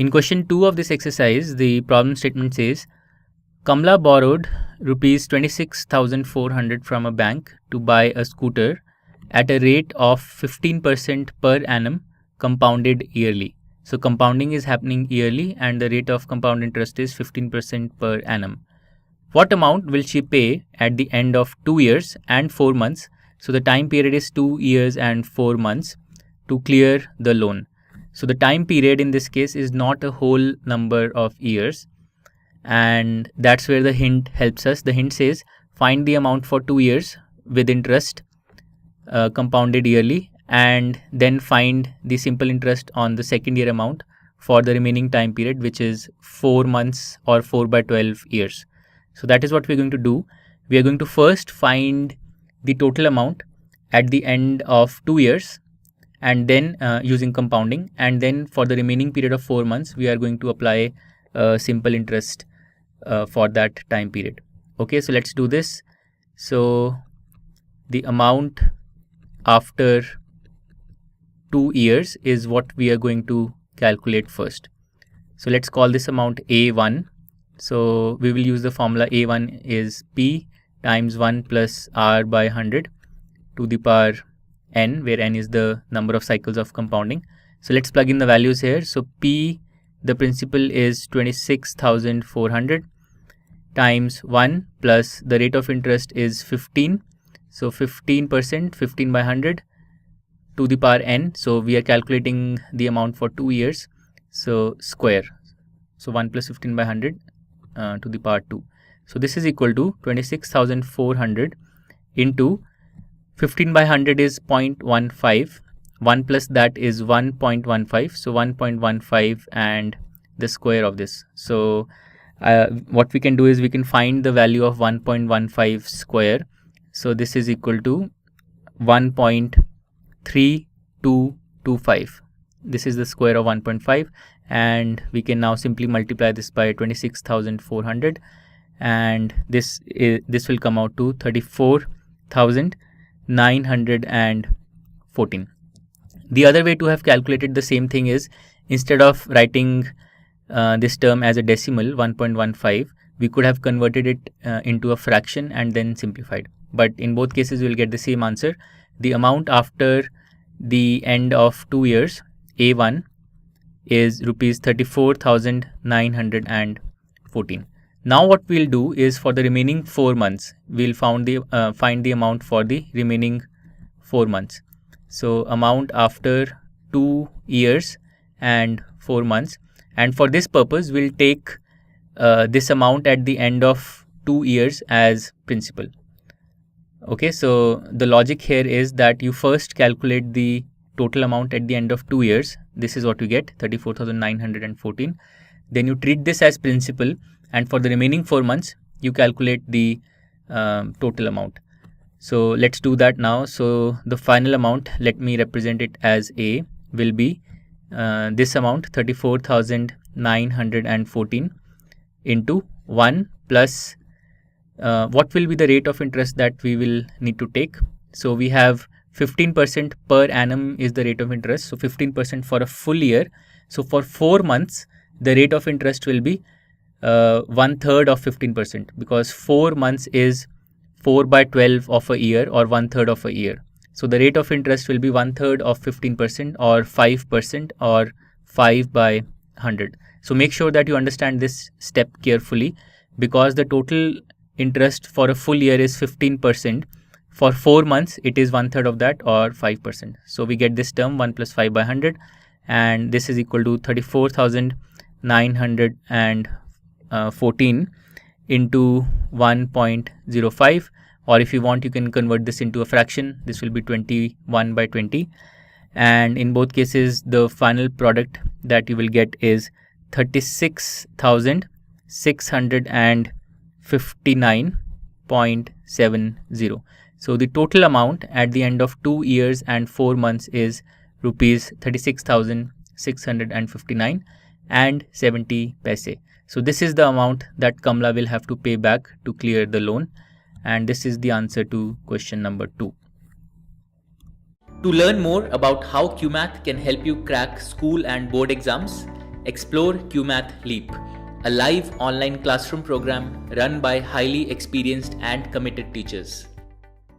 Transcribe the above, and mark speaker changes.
Speaker 1: In question 2 of this exercise, the problem statement says, Kamla borrowed rupees 26,400 from a bank to buy a scooter at a rate of 15% per annum compounded yearly. So compounding is happening yearly and the rate of compound interest is 15% per annum. What amount will she pay at the end of 2 years and 4 months? So the time period is 2 years and 4 months to clear the loan. So the time period in this case is not a whole number of years, and that's where the hint helps us. The hint says find the amount for 2 years with interest compounded yearly, and then find the simple interest on the second year amount for the remaining time period, which is 4 months or 4 by 12 years. So that is what we're going to do. We are going to first find the total amount at the end of 2 years and then using compounding, and then for the remaining period of 4 months we are going to apply simple interest for that time period. Okay, so let's do this. So the amount after 2 years is what we are going to calculate first. So let's call this amount A1. So we will use the formula A1 is P times 1 plus R by 100 to the power n, where n is the number of cycles of compounding. So let's plug in the values here. So P, the principal is 26,400 times 1 plus the rate of interest is 15. So 15%, 15 by 100 to the power n. So we are calculating the amount for 2 years. So square. So 1 plus 15 by 100 to the power 2. So this is equal to 26,400 into 15 by 100 is 0.15. 1 plus that is 1.15. So 1.15 and the square of this. So what we can do is we can find the value of 1.15 square. So this is equal to 1.3225. This is the square of 1.5, and we can now simply multiply this by 26,400, and this will come out to 34,914. The other way to have calculated the same thing is, instead of writing this term as a decimal 1.15, we could have converted it into a fraction and then simplified. But in both cases we will get the same answer. The amount after the end of 2 years, A1, is rupees 34,914. Now what we'll do is, for the remaining 4 months, we'll find the amount for the remaining 4 months. So amount after 2 years and 4 months, and for this purpose we'll take this amount at the end of 2 years as principal. Okay, so the logic here is that you first calculate the total amount at the end of 2 years. This is what you get, 34,914. Then you treat this as principal, and for the remaining 4 months you calculate the total amount. So let's do that now. So the final amount, let me represent it as A, will be this amount, 34,914 into 1 plus what will be the rate of interest that we will need to take. So we have 15% per annum is the rate of interest. So 15% for a full year. So for 4 months, the rate of interest will be 1/3 of 15%, because 4 months is 4 by 12 of a year, or 1/3 of a year. So the rate of interest will be 1/3 of 15%, or 5%, or 5 by 100. So make sure that you understand this step carefully, because the total interest for a full year is 15%. For 4 months, it is 1/3 of that, or 5%. So we get this term 1 plus 5 by 100, and this is equal to 34,914 into 1.05, or if you want, you can convert this into a fraction. This will be 21 by 20, and in both cases the final product that you will get is 36,659.70. So the total amount at the end of 2 years and 4 months is rupees 36,659 and 70 paise. So this is the amount that Kamla will have to pay back to clear the loan, and this is the answer to question number 2. To learn more about how QMath can help you crack school and board exams, Explore QMath Leap, a live online classroom program run by highly experienced and committed teachers.